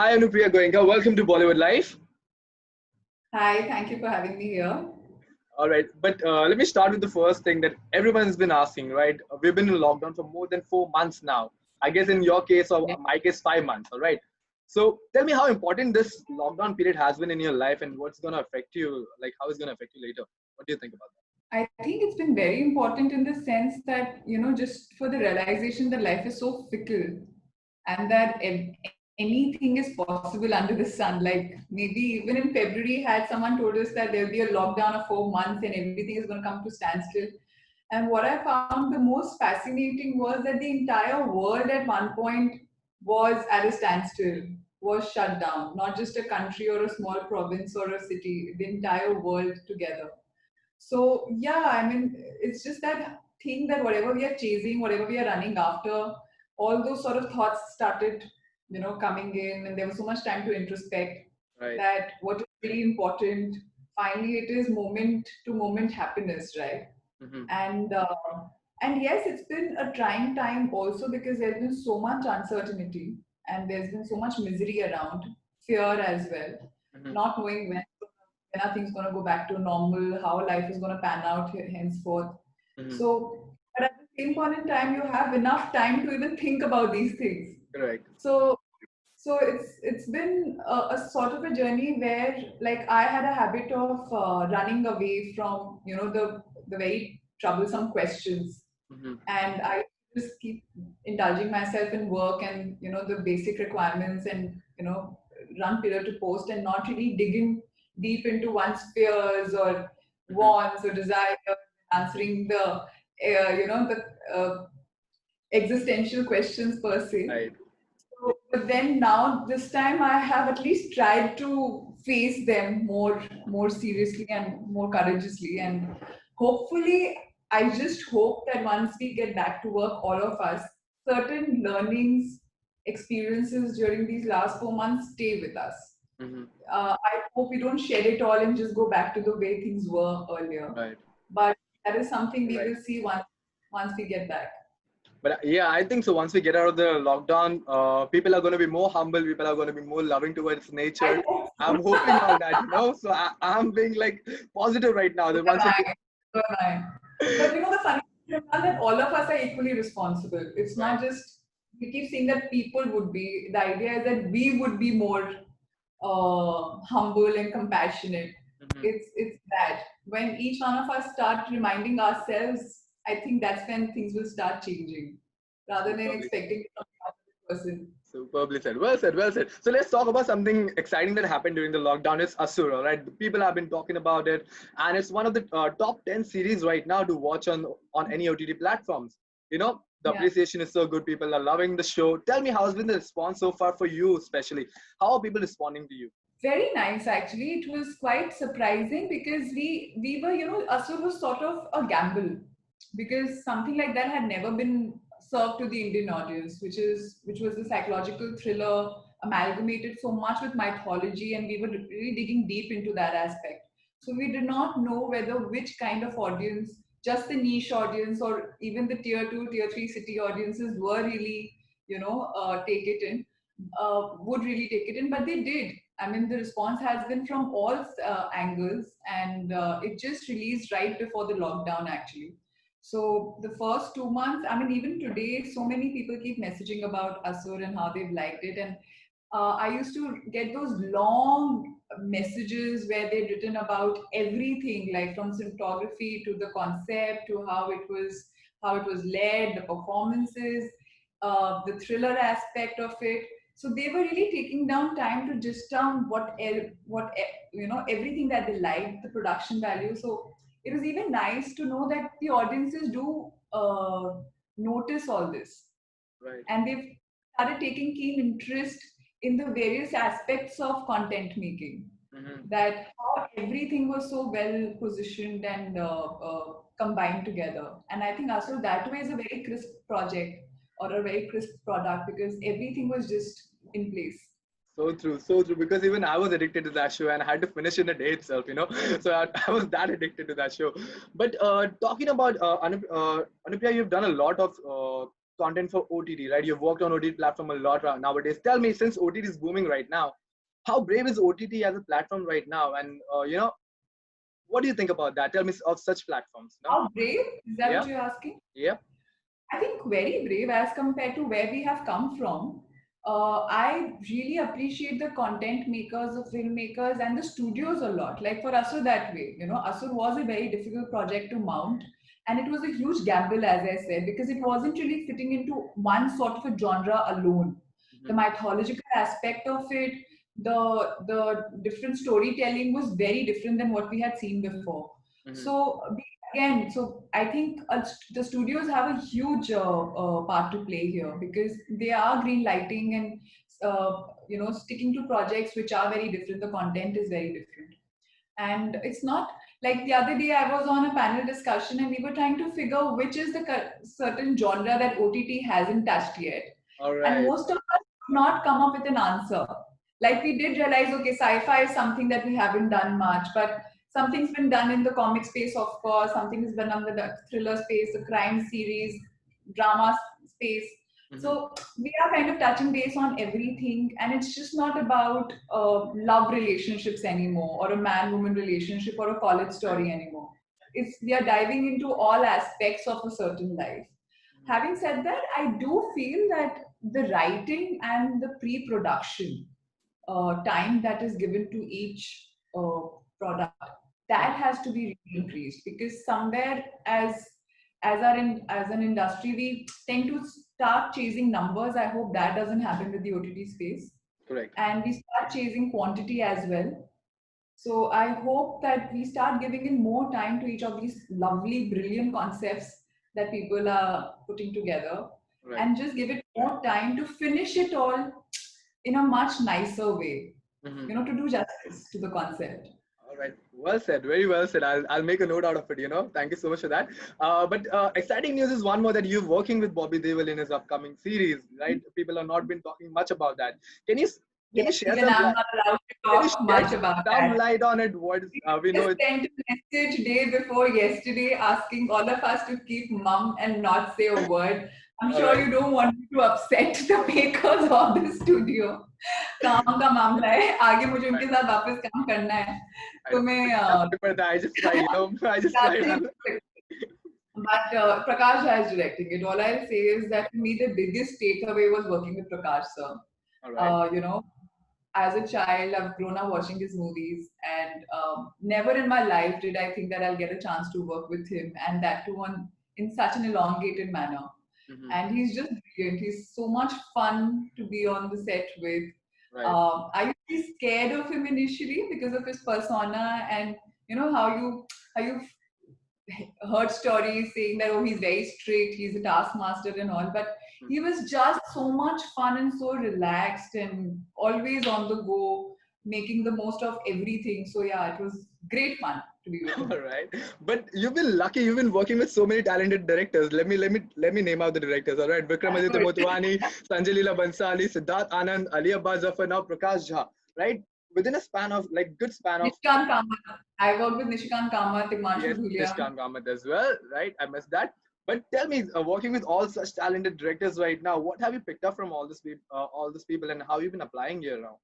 Hi, Anupriya Goenka. Welcome to Bollywood Live. Hi, thank you for having me here. All right, but let me start with the first thing that everyone's been asking, right? We've been in lockdown for more than 4 months now. I guess in your case or Yeah. my case, 5 months. All right. So tell me how important this lockdown period has been in your life and what's going to affect you, like how it's going to affect you later. What do you think about I think it's been very important in the sense that, just for the realization that life is so fickle and that anything is possible under the sun. Like maybe even in February, had someone told us that there'll be a lockdown of 4 months and everything is going to come to standstill. And what I found the most fascinating was that the entire world at one point was at a standstill, was shut down, not just a country or a small province or a city, the entire world together. So yeah, I mean, it's just that thing that whatever we are chasing, whatever we are running after, all those sort of thoughts started, coming in, and there was so much time to introspect that? Right. that what is really important. Finally, it is moment to moment happiness, right? Hmm. And and yes, it's been a trying time also because there's been so much uncertainty and there's been so much misery around, fear as well, Hmm. not knowing when are things going to go back to normal, how life is going to pan out henceforth. Hmm. So, but at the same point in time, you have enough time to even think about these things. Correct. So, so it's been a sort of a journey where, like, I had a habit of running away from the very troublesome questions, Hmm. and I just keep indulging myself in work and the basic requirements and run pillar to post and not really digging deep into one's fears or Hmm. wants or desires, answering the existential questions per se. Right. So, but then now this time I have at least tried to face them more seriously and more courageously, and hopefully I just hope that once we get back to work, all of us, certain learnings, experiences during these last 4 months stay with us. Hmm. I hope we don't shed it all and just go back to the way things were earlier. Right. But that is something we Right. will see once we get back. But yeah, I think so. Once we get out of the lockdown, people are going to be more humble. People are going to be more loving towards I nature. hope I'm hoping on that. So I'm being like positive right now. so That am once we get I. So am I. But the funny thing is that all of us are equally responsible. It's right. not just we keep saying that people would be. The idea is that we would be more humble and compassionate. Hmm. It's that when each one of us start reminding ourselves, I think that's when things will start changing, rather than Superbly said. expecting it from the other person. Superbly said. Well said. Well said. So let's talk about something exciting that happened during the lockdown. It's Asura, right? The people have been talking about it, and it's one of the top 10 series right now to watch on any OTT platforms. The Yeah. appreciation is so good. People are loving the show. Tell me, how's been the response so far for you, especially? How are people responding to you? Very nice, actually. It was quite surprising because we were, Asur was sort of a gamble because something like that had never been served to the Indian audience, which was a psychological thriller amalgamated so much with mythology, and we were really digging deep into that aspect. So we did not know whether which kind of audience, just the niche audience, or even the tier two, tier three city audiences were really, take it in, would really take it in, but they did. I mean, the response has been from all angles, and it just released right before the lockdown, actually. So the first 2 months, I mean, even today, so many people keep messaging about Asur and how they've liked it. And I used to get those long messages where they'd written about everything, like from cinematography to the concept to how it was led, the performances, the thriller aspect of it. So they were really taking down time to just down everything that they liked, the production value. So it was even nice to know that the audiences do notice all this, Right. and they've started taking keen interest in the various aspects of content making. Hmm. That how everything was so well positioned and combined together. And I think also that way is a very crisp project or a very crisp product because everything was just in place. So true, so true. Because even I was addicted to that show, and I had to finish in a day itself. So I was that addicted to that show. But talking about Anupriya, you've done a lot of content for OTT, right? You've worked on OTT platform a lot nowadays. Tell me, since OTT is booming right now, how brave is OTT as a platform right now? And what do you think about that? Tell me of such platforms. No? How brave? Is that Yeah, what you're asking? yeah. I think very brave as compared to where we have come from. I really appreciate the content makers, the filmmakers, and the studios a lot. Like for Asur that way, Asur was a very difficult project to mount, and it was a huge gamble, as I said, because it wasn't really fitting into one sort of a genre alone. The Mm-hmm. mythological aspect of it, the different storytelling was very different than what we had seen before. Mm-hmm. So again, so I think the studios have a huge part to play here because they are green lighting and sticking to projects which are very different. The content is very different, and it's not like the other day I was on a panel discussion and we were trying to figure which is the certain genre that OTT hasn't touched yet, All and right. most of us could not come up with an answer. Like we did realize, okay, sci-fi is something that we haven't done much, but something's been done in the comic space, of course. Something has been done in the thriller space, the crime series, drama space. Mm-hmm. So we are kind of touching base on everything, and it's just not about love relationships anymore, or a man-woman relationship, or a college Right. story anymore. It's we are diving into all aspects of a certain life. Having said that, I do feel that the writing and the pre-production time that is given to each product, that has to be really increased, because somewhere as an industry we tend to start chasing numbers. I hope that doesn't happen with the OTT space, Correct. and we start chasing quantity as well. So I hope that we start giving in more time to each of these lovely, brilliant concepts that people are putting together, Right. and just give it more time to finish it all in a much nicer way, Mm-hmm. to do justice to the concept. All right. Well said. Very well said. I'll make a note out of it. Thank you so much for that. But exciting news is one more that you're working with Bobby Deol in his upcoming series, right? People have not been talking much about that. Can you can you Yes, share even some I'm light? not allowed to Can you talk shed much about some that. light on it? What is, We we know just it. sent a message day before yesterday asking all of us to keep mum and not say a word. I'm All sure right. you don't want me to upset the makers of the studio. काम का मामला है, आगे मुझे उनके साथ वापस काम करना है, I तो know. मैं I just tried. I just tried. that's it. But Prakash has directing it. All I'll say is that for me the biggest takeaway was working with Prakash sir. All right. You know, as a child, I've grown up watching his movies, and never in my life did I think that I'll get a chance to work with him, and that too in such an elongated manner. Mm-hmm. And he's just brilliant. He's so much fun to be on the set with. Right. I used to be scared of him initially because of his persona, and how you heard stories saying that, oh, he's very strict, he's a taskmaster and all, but he was just so much fun and so relaxed and always on the go, making the most of everything. So yeah, it was great fun to be with him. All right, but you've been lucky. You've been working with so many talented directors. Let me name out the directors. All right, Vikramaditya Good. Motwani, Sanjay Leela Bhansali, Siddharth Anand, Ali Abbas Zafar, now Prakash Jha. Right, within a span of good span of Nishikant Kamath. I worked with Nishikant Kamath, Timanshu yes, Dhulia. Nishkan Kamath as well. Right, I missed that. But tell me, working with all such talented directors right now, what have you picked up from all these people, and how you've been applying here now?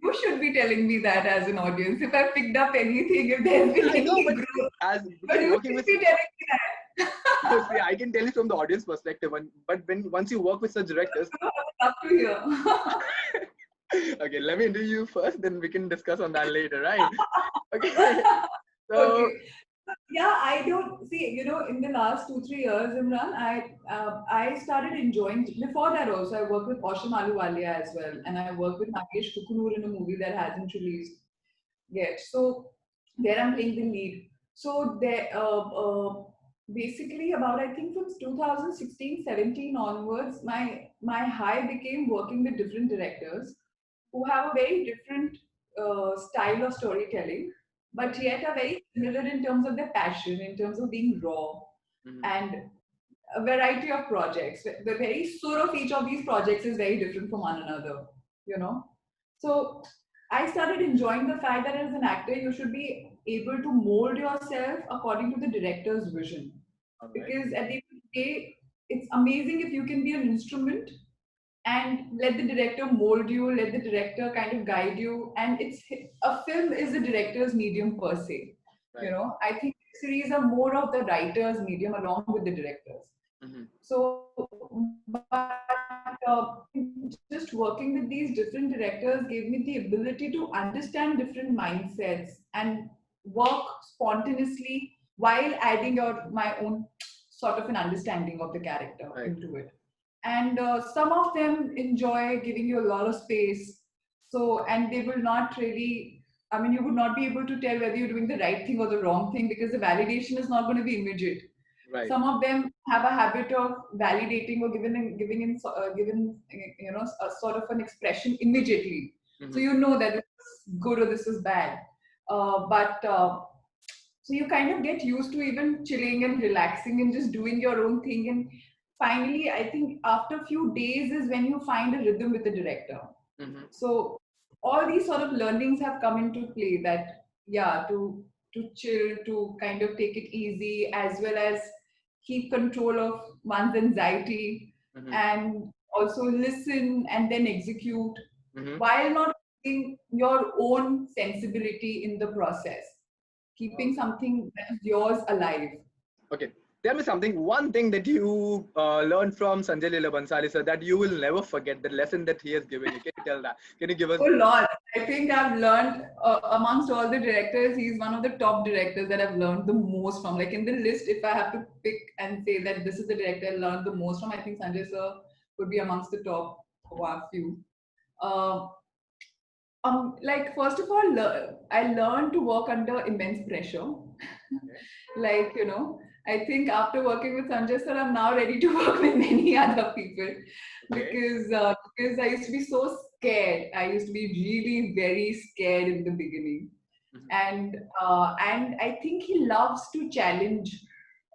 You should be telling me that as an audience. If I picked up anything, if there's been I know, any but growth, as but because you working should with be telling me that. see, I can tell you from the audience perspective, but when once you work with such directors, Up to here. okay, let me interview you first, then we can discuss on that later, right? Okay, so Okay. Yeah, I don't see. In the last 2 3 years, Imran, I started enjoying. Before that, also I worked with Osham Aluwalia as well, and I worked with Nagesh Kukunur in a movie that hasn't released yet. So there I'm playing the lead. So there, basically about I think from 2016-17 onwards, my high became working with different directors who have a very different style of storytelling, but yet are very similar in terms of their passion, in terms of being raw, mhm, and a variety of projects. The very soul of each of these projects is very different from one another, you know. So I started enjoying the fact that as an actor, you should be able to mold yourself according to the director's vision. all right, Because at the end of the day, it's amazing if you can be an instrument and let the director mold you, let the director kind of guide you. And it's a film is a director's medium per se. You Right. know, I think series are more of the writer's medium along with the directors. Mm-hmm. So, just working with these different directors gave me the ability to understand different mindsets and work spontaneously while adding my own sort of an understanding of the character Right. into it. And some of them enjoy giving you a lot of space. So, and they will not really, I mean, you would not be able to tell whether you're doing the right thing or the wrong thing because the validation is not going to be immediate. Right. Some of them have a habit of validating or giving a sort of an expression immediately. So Mm-hmm. you know that this is good or this is bad. But So you kind of get used to even chilling and relaxing and just doing your own thing. And finally, I think after a few days is when you find a rhythm with the director. Mm-hmm. So all these sort of learnings have come into play that yeah, to chill, to kind of take it easy, as well as keep control of one's anxiety Mm-hmm. and also listen and then execute Mm-hmm. while not losing your own sensibility in the process, keeping Okay. something that is yours alive. Okay. Tell me something. One thing that you learned from Sanjay Leela Bhansali, sir, that you will never forget, the lesson that he has given you. Can you tell that? Can you give us? Oh Lord, I think I've learned amongst all the directors, he's one of the top directors that I've learned the most from. Like in the list, if I have to pick and say that this is the director I learned the most from, I think Sanjay sir would be amongst the top one few. Uh, like first of all, I learned to work under immense pressure. Okay. Like, you know, I think after working with Sanjay sir, I'm now ready to work with many other people Okay. because I used to be so scared. I used to be really very scared in the beginning, Mm-hmm. and I think he loves to challenge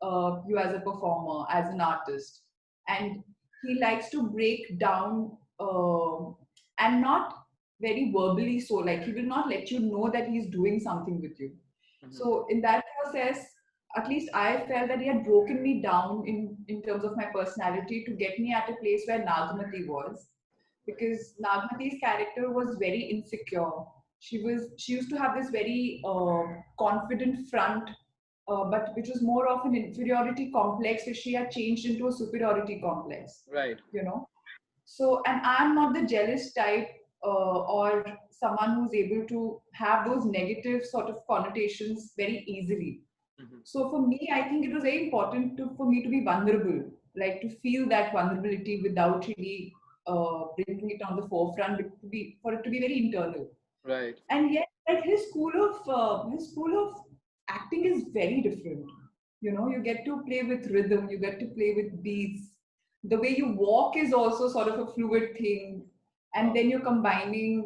you as a performer, as an artist, and he likes to break down and not very verbally. So, like he will not let you know that he's doing something with you. Mm-hmm. So in that process, at least I felt that he had broken me down in terms of my personality to get me at a place where Nagmati was. Right. Because Nagmati's character was very insecure. She used to have this very confident front, but which was more of an inferiority complex, which she had changed into a superiority complex. Right. You know, so, and I'm not the jealous type or someone who's able to have those negative sort of connotations very easily. Mm-hmm. So for me, I think it was very important for me to be vulnerable, like to feel that vulnerability without really bringing it on the forefront, but for it to be very internal. Right. And yet, like his school of acting is very different. You know, you get to play with rhythm, you get to play with beats. The way you walk is also sort of a fluid thing, and Wow. then you're combining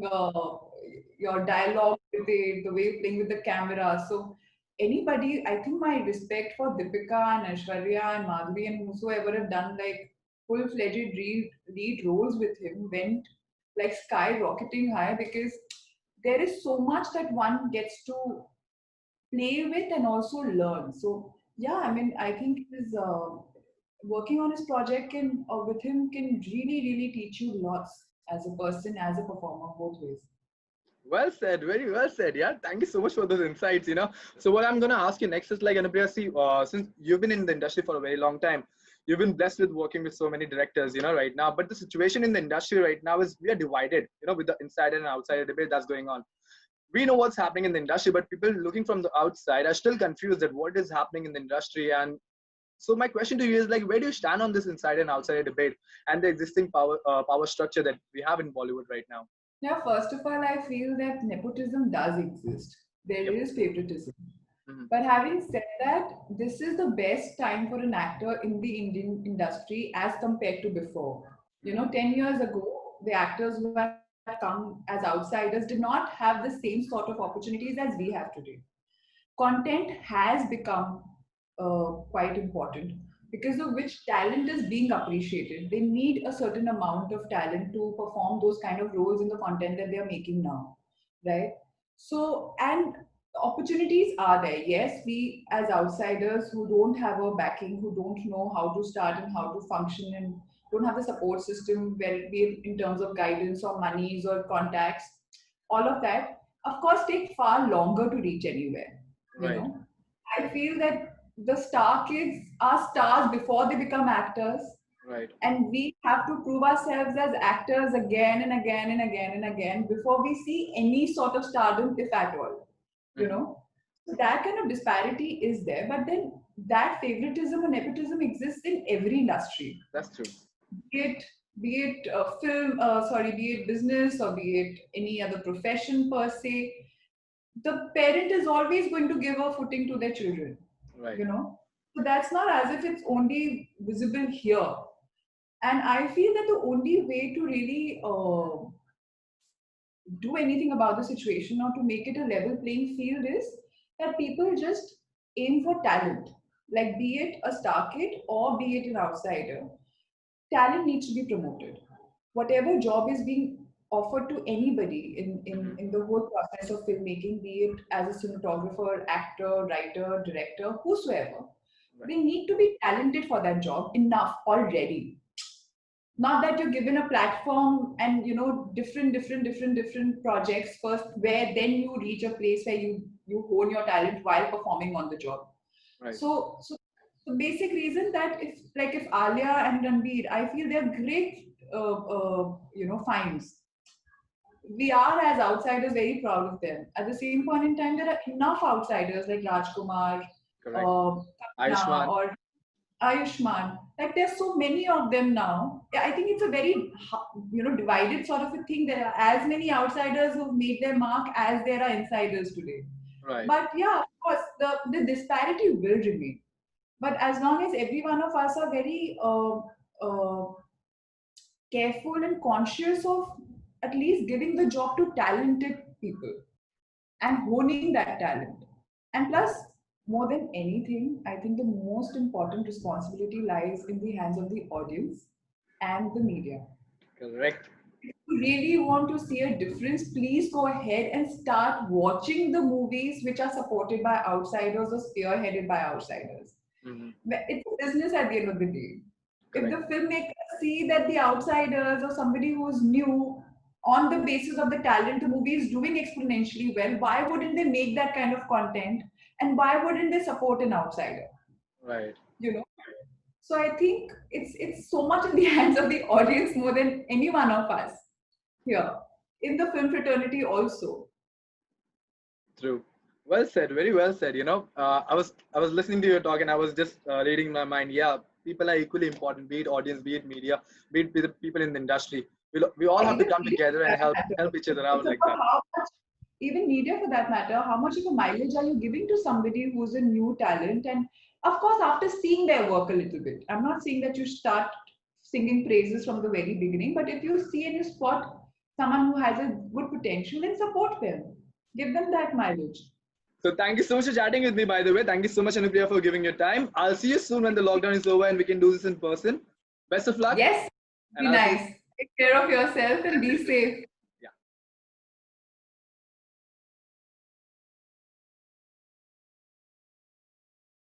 your dialogue with it, the way you're playing with the camera. So anybody, I think my respect for Deepika and Aishwarya and Madhuri and whosoever have done like full-fledged lead roles with him went like skyrocketing high because there is so much that one gets to play with and also learn. So yeah, I mean, I think his working on his project can with him can really teach you lots as a person, as a performer, both ways. Well said, very well said. Yeah, thank you so much for those insights. So what I'm gonna ask you next is like, Anupriya, see, since you've been in the industry for a very long time, you've been blessed with working with so many directors, right now. But the situation in the industry right now is we are divided, with the insider and outsider debate that's going on. We know what's happening in the industry, but people looking from the outside are still confused at what is happening in the industry. And so my question to you is like, where do you stand on this insider and outsider debate and the existing power structure that we have in Bollywood right now? Yeah, first of all, I feel that nepotism does exist. There Yep. is favoritism. Mhm. But having said that, this is the best time for an actor in the Indian industry as compared to before. You Mhm. know, 10 years ago, the actors who had come as outsiders did not have the same sort of opportunities as we have today. Content has become quite important because of which talent is being appreciated. They need a certain amount of talent to perform those kind of roles in the content that they are making now, right? So, and opportunities are there. Yes, we as outsiders who don't have a backing, who don't know how to start and how to function, and don't have the support system, well, be it in terms of guidance or monies or contacts, all of that, of course, take far longer to reach anywhere. You Right. know, I feel that the star kids are stars before they become actors, Right. and we have to prove ourselves as actors again and again and again and again before we see any sort of stardom, if at all. You Mhm. know, so that kind of disparity is there, but then that favoritism or nepotism exists in every industry, That's true. be it film, be it business or be it any other profession per se. The parent is always going to give a footing to their children. Right. You know, so that's not as if it's only visible here. And I feel that the only way to really do anything about the situation or to make it a level playing field is that people just aim for talent. Like, be it a star kid or be it an outsider, talent needs to be promoted. Whatever job is being offered to anybody Mhm. in the whole process of filmmaking, be it as a cinematographer, actor, writer, director, whosoever, Right. they need to be talented for that job enough already. Not that you're given a platform and different projects first, where then you reach a place where you hone your talent while performing on the job. Right. So basic reason that if Alia and Ranbir, I feel they're great finds. We are as outsiders very proud of them. At the same point in time, there are enough outsiders like Rajkumar, Correct. Kapna, Ayushman. or Ayushman. Like, there's so many of them now. Yeah, I think it's a very divided sort of a thing. There are as many outsiders who've made their mark as there are insiders today. Right. But yeah, of course, the disparity will remain. But as long as every one of us are very careful and conscious of at least giving the job to talented people and honing that talent. And plus, more than anything, I think the most important responsibility lies in the hands of the audience and the media. Correct. If you really want to see a difference, please go ahead and start watching the movies which are supported by outsiders or spearheaded by outsiders. Mhm. But it's a business at the end of the day. If Correct. the filmmakers see that the outsiders or somebody who's new, on the basis of the talent the movie is doing exponentially well, why wouldn't they make that kind of content? And why wouldn't they support an outsider? Right. You know? So I think it's so much in the hands of the audience more than any one of us here. In the film fraternity also. True. Well said. Very well said. I was listening to your talk and I was just reading my mind. Yeah, people are equally important. Be it audience, be it media, be it people in the industry. We all have to Even come media together for and that help matter. each other out It's like about that. how much, even media for that matter, how much of a mileage are you giving to somebody who's a new talent? And of course, after seeing their work a little bit, I'm not saying that you start singing praises from the very beginning, but if you see and you spot someone who has a good potential, then support them. Give them that mileage. So thank you so much for chatting with me. By the way, thank you so much, Anupriya, for giving your time. I'll see you soon when the lockdown is over and we can do this in person. Best of luck, Yes, and be I'll see you. nice. Take care of yourself and be safe.